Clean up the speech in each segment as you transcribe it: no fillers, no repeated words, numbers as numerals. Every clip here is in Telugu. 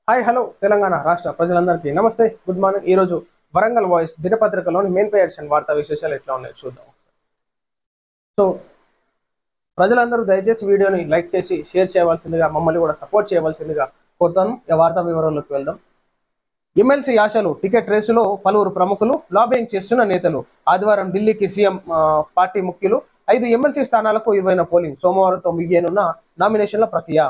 హాయ్ హలో తెలంగాణ రాష్ట్ర ప్రజలందరికీ నమస్తే గుడ్ మార్నింగ్. ఈరోజు వరంగల్ వాయిస్ దినపత్రికలోని మెయిన్ పే ఎడిషన్ వార్తా విశేషాలు ఎట్లా ఉన్నాయో చూద్దాం. సో ప్రజలందరూ దయచేసి వీడియోని లైక్ చేసి షేర్ చేయవలసిందిగా, మమ్మల్ని కూడా సపోర్ట్ చేయవలసిందిగా కోరుతాను. ఈ వార్తా వివరాల్లోకి వెళ్దాం. ఎమ్మెల్సీ ఆశలు టికెట్ రేసులో పలువురు ప్రముఖులు, లాబింగ్ చేస్తున్న నేతలు. ఆదివారం ఢిల్లీకి సీఎం పార్టీ ముఖ్యులు. 5 ఎమ్మెల్సీ స్థానాలకు 20 పోలింగ్. సోమవారంతో ముగియనున్న నామినేషన్ల ప్రక్రియ.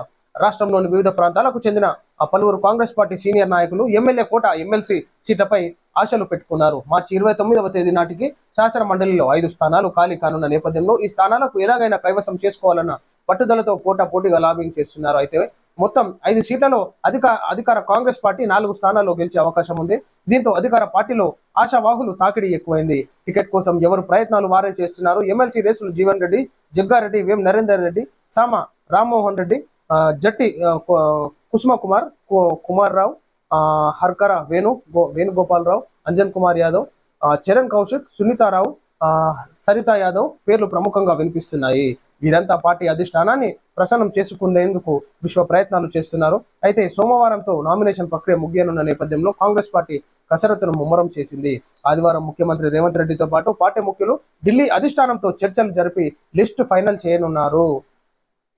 రాష్ట్రంలోని వివిధ ప్రాంతాలకు చెందిన పలువురు కాంగ్రెస్ పార్టీ సీనియర్ నాయకులు ఎమ్మెల్యే కోట, ఎమ్మెల్సీ సీట్లపై ఆశలు పెట్టుకున్నారు. మార్చి 29వ తేదీ నాటికి శాసన మండలిలో 5 స్థానాలు ఖాళీ కానున్న నేపథ్యంలో ఈ స్థానాలకు ఎలాగైనా కైవసం చేసుకోవాలన్న పట్టుదలతో పోటాపోటీగా లాబింగ్ చేస్తున్నారు. అయితే మొత్తం 5 సీట్లలో అధికార కాంగ్రెస్ పార్టీ 4 స్థానాల్లో గెలిచే అవకాశం ఉంది. దీంతో అధికార పార్టీలో ఆశావాహులు తాకిడి ఎక్కువైంది. టికెట్ కోసం ఎవరు ప్రయత్నాలు వారే చేస్తున్నారు. ఎమ్మెల్సీ రేసులు జీవన్ రెడ్డి, జగ్గారెడ్డి, వేం నరేందర్ రెడ్డి, సామ రామ్మోహన్ రెడ్డి, జట్టి కుసుమ కుమార్ రావు, హర్కర వేణుగోపాలరావు, అంజన్ కుమార్ యాదవ్, చరణ్ కౌశిక్, సునీతారావు, సరితా యాదవ్ పేర్లు ప్రముఖంగా వినిపిస్తున్నాయి. వీరంతా పార్టీ అధిష్టానాన్ని ప్రసన్నం చేసుకునేందుకు విశ్వ ప్రయత్నాలు చేస్తున్నారు. అయితే సోమవారంతో నామినేషన్ ప్రక్రియ ముగియనున్న నేపథ్యంలో కాంగ్రెస్ పార్టీ కసరత్తును ముమ్మరం చేసింది. ఆదివారం ముఖ్యమంత్రి రేవంత్ రెడ్డితో పాటు పార్టీ ముఖ్యులు ఢిల్లీ అధిష్టానంతో చర్చలు జరిపి లిస్టు ఫైనల్ చేయనున్నారు.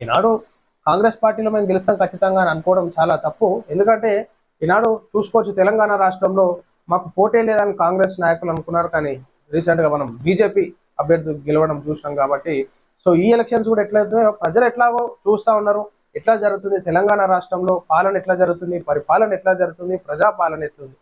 ఈనాడు కాంగ్రెస్ పార్టీలో మేము గెలుస్తాం ఖచ్చితంగా అని అనుకోవడం చాలా తప్పు. ఎందుకంటే ఈనాడు చూసుకోవచ్చు, తెలంగాణ రాష్ట్రంలో మాకు పోటీ లేదని కాంగ్రెస్ నాయకులు అనుకున్నారు. కానీ రీసెంట్గా మనం బీజేపీ అభ్యర్థి గెలవడం చూసినాం. కాబట్టి సో ఈ ఎలక్షన్స్ కూడా ఎట్లయితే ప్రజలు ఎట్లాగో చూస్తూ ఉన్నారు. ఎట్లా జరుగుతుంది తెలంగాణ రాష్ట్రంలో, పాలన ఎట్లా జరుగుతుంది, పరిపాలన ఎట్లా జరుగుతుంది, ప్రజాపాలన ఎట్లుంది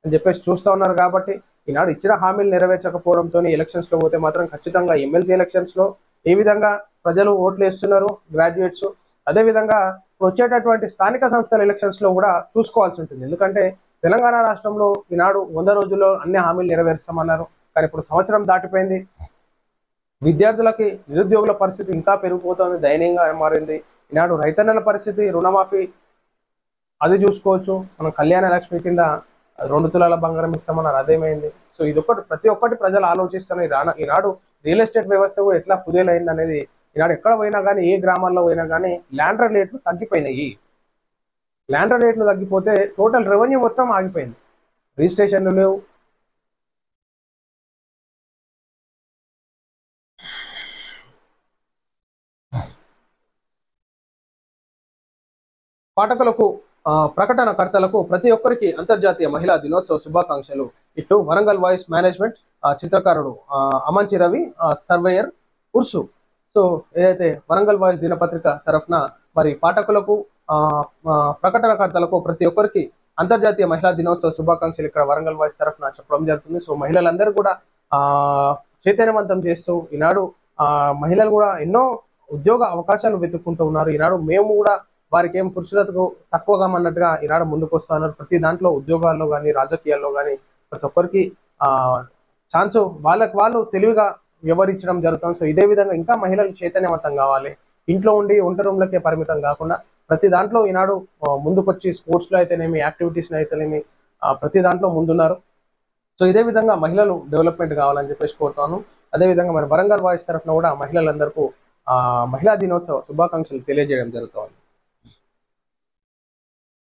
అని చెప్పేసి చూస్తూ ఉన్నారు. కాబట్టి ఈనాడు ఇచ్చిన హామీలు నెరవేర్చకపోవడంతో ఎలక్షన్స్లో పోతే మాత్రం ఖచ్చితంగా ఎమ్మెల్సీ ఎలక్షన్స్లో ఏ విధంగా ప్రజలు ఓట్లు వేస్తున్నారు గ్రాడ్యుయేట్స్, అదేవిధంగా వచ్చేటటువంటి స్థానిక సంస్థల ఎలక్షన్స్లో కూడా చూసుకోవాల్సి ఉంటుంది. ఎందుకంటే తెలంగాణ రాష్ట్రంలో ఈనాడు 100 రోజుల్లో అన్ని హామీలు నెరవేరుస్తామన్నారు. కానీ ఇప్పుడు సంవత్సరం దాటిపోయింది. విద్యార్థులకి, నిరుద్యోగుల పరిస్థితి ఇంకా పెరిగిపోతుంది, దయనీయంగా మారింది. ఈనాడు రైతన్నల పరిస్థితి, రుణమాఫీ అది చూసుకోవచ్చు. మనం కళ్యాణ లక్ష్మి కింద 2 తులాల బంగారం ఇస్తామన్నారు, అదేమైంది. సో ఇదొకటి ప్రతి ఒక్కటి ప్రజలు ఆలోచిస్తున్నారు. ఈనాడు రియల్ ఎస్టేట్ వ్యవస్థ కూడా ఎట్లా కుదేలైంది అనేది. ఈనాడు ఎక్కడ పోయినా కానీ, ఏ గ్రామాల్లో పోయినా కానీ ల్యాండ్ రేట్లు తగ్గిపోయినాయి. ల్యాండ్ రేట్లు తగ్గిపోతే టోటల్ రెవెన్యూ మొత్తం ఆగిపోయింది. రిజిస్ట్రేషన్లు లేవు. పాఠకులకు, ప్రకటనకర్తలకు ప్రతి ఒక్కరికి అంతర్జాతీయ మహిళా దినోత్సవ శుభాకాంక్షలు. ఇటు వరంగల్ వాయిస్ మేనేజ్మెంట్, చిత్రకారుడు అమంచి రవి, సర్వేయర్ ఉర్సు. సో ఏదైతే వరంగల్ వాయిస్ దినపత్రిక తరఫున మరి పాఠకులకు, ప్రకటనకర్తలకు ప్రతి ఒక్కరికి అంతర్జాతీయ మహిళా దినోత్సవ శుభాకాంక్షలు ఇక్కడ వరంగల్ వాయిస్ తరఫున చెప్పడం జరుగుతుంది. సో మహిళలందరూ కూడా చైతన్యవంతం చేస్తూ ఈనాడు మహిళలు కూడా ఎన్నో ఉద్యోగ అవకాశాలు వెతుక్కుంటూ ఉన్నారు. ఈనాడు మేము కూడా వారికి ఏం పురుషులకు తక్కువగా అన్నట్టుగా ఈనాడు ముందుకు వస్తున్నారు. ప్రతి దాంట్లో ఉద్యోగాల్లో కానీ, రాజకీయాల్లో కానీ ప్రతి ఒక్కరికి ఛాన్స్ వాళ్ళకి వాళ్ళు తెలివిగా వ్యవహరించడం జరుగుతుంది. సో ఇదే విధంగా ఇంకా మహిళలు చైతన్యవంతం కావాలి. ఇంట్లో ఉండి వంట రూమ్లకే పరిమితం కాకుండా ప్రతి దాంట్లో ఈనాడు ముందుకొచ్చి స్పోర్ట్స్లో అయితేనేమి, యాక్టివిటీస్లో అయితేనేమి ప్రతి దాంట్లో ముందున్నారు. సో ఇదే విధంగా మహిళలు డెవలప్మెంట్ కావాలని చెప్పేసి కోరుతాను. అదేవిధంగా మరి వరంగల్ వాయిస్ తరఫున కూడా మహిళలందరికీ మహిళా దినోత్సవ శుభాకాంక్షలు తెలియజేయడం జరుగుతుంది.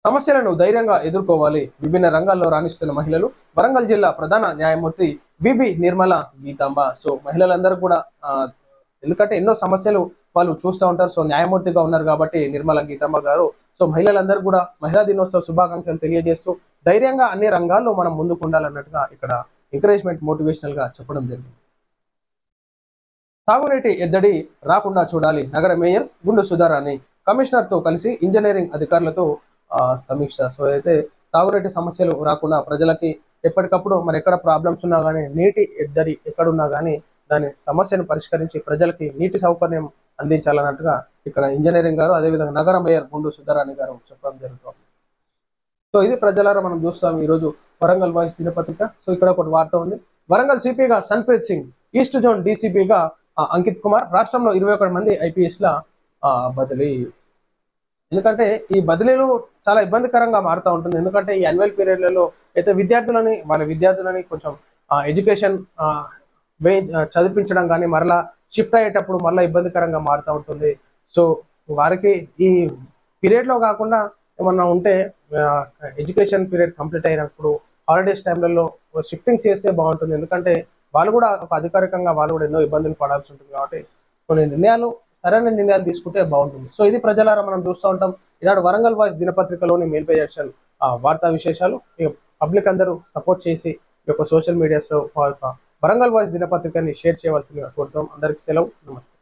సమస్యలను ధైర్యంగా ఎదుర్కోవాలి. విభిన్న రంగాల్లో రాణిస్తున్న మహిళలు. వరంగల్ జిల్లా ప్రధాన న్యాయమూర్తి బిబి నిర్మల గీతాంబ. సో మహిళలందరూ కూడా ఎందుకంటే ఎన్నో సమస్యలు వాళ్ళు చూస్తూ ఉంటారు. సో న్యాయమూర్తిగా ఉన్నారు కాబట్టి నిర్మల గీతాంబ గారు సో మహిళలందరూ కూడా మహిళా దినోత్సవ శుభాకాంక్షలు తెలియజేస్తూ ధైర్యంగా అన్ని రంగాల్లో మనం ముందుకు ఉండాలన్నట్టుగా ఇక్కడ ఎంకరేజ్మెంట్, మోటివేషనల్ గా చెప్పడం జరిగింది. తాగునీటి ఎద్దడి రాకుండా చూడాలి. నగర మేయర్ గుండు సుధారాణి కమిషనర్తో కలిసి ఇంజనీరింగ్ అధికారులతో సమీక్ష. సో అయితే తాగునీటి సమస్యలు రాకుండా ప్రజలకి ఎప్పటికప్పుడు మరి ఎక్కడ ప్రాబ్లమ్స్ ఉన్నా కానీ, నీటి ఎద్దడి ఎక్కడున్నా కానీ దాని సమస్యను పరిష్కరించి ప్రజలకి నీటి సౌకర్యం అందించాలన్నట్టుగా ఇక్కడ ఇంజనీరింగ్ గారు, అదేవిధంగా నగర మేయర్ గుండు సుధారాణి గారు చెప్పడం జరుగుతుంది. సో ఇది ప్రజలారా మనం చూస్తాం ఈరోజు వరంగల్ వాయిస్ దినపత్రిక. సో ఇక్కడ ఒకటి వార్త ఉంది. వరంగల్ సిపిగా సన్ప్రీత్ సింగ్, ఈస్ట్ జోన్ డీసీపీగా అంకిత్ కుమార్. రాష్ట్రంలో 21 మంది ఐపీఎస్ల బదిలీ. ఎందుకంటే ఈ బదిలీలు చాలా ఇబ్బందికరంగా మారుతూ ఉంటుంది. ఎందుకంటే ఈ యాన్యువల్ పీరియడ్లలో అయితే వాళ్ళ విద్యార్థులని కొంచెం ఎడ్యుకేషన్ చదివించడం కానీ మరలా షిఫ్ట్ అయ్యేటప్పుడు మళ్ళీ ఇబ్బందికరంగా మారుతూ ఉంటుంది. సో వారికి ఈ పీరియడ్లో కాకుండా ఏమన్నా ఉంటే ఎడ్యుకేషన్ పీరియడ్ కంప్లీట్ అయినప్పుడు హాలిడేస్ టైంలలో షిఫ్టింగ్స్ చేస్తే బాగుంటుంది. ఎందుకంటే వాళ్ళు కూడా ఒక అధికారికంగా వాళ్ళు కూడా ఎన్నో ఇబ్బందులు పడాల్సి ఉంటుంది కాబట్టి కొన్ని నిర్ణయాలు సరైన నిర్ణయాలు తీసుకుంటే బాగుంటుంది. సో ఇది ప్రజలారా మనం చూస్తూ ఉంటాం. ఈనాడు వరంగల్ వాయిస్ దినపత్రికలోని మెయిన్ పేజ్ ఎడిషన్ వార్తా విశేషాలు. ఇక పబ్లిక్ అందరూ సపోర్ట్ చేసి ఈ యొక్క సోషల్ మీడియాస్లో వరంగల్ వాయిస్ దినపత్రికని షేర్ చేయవలసిందిగా కోరుతాం. అందరికీ సెలవు. నమస్తే.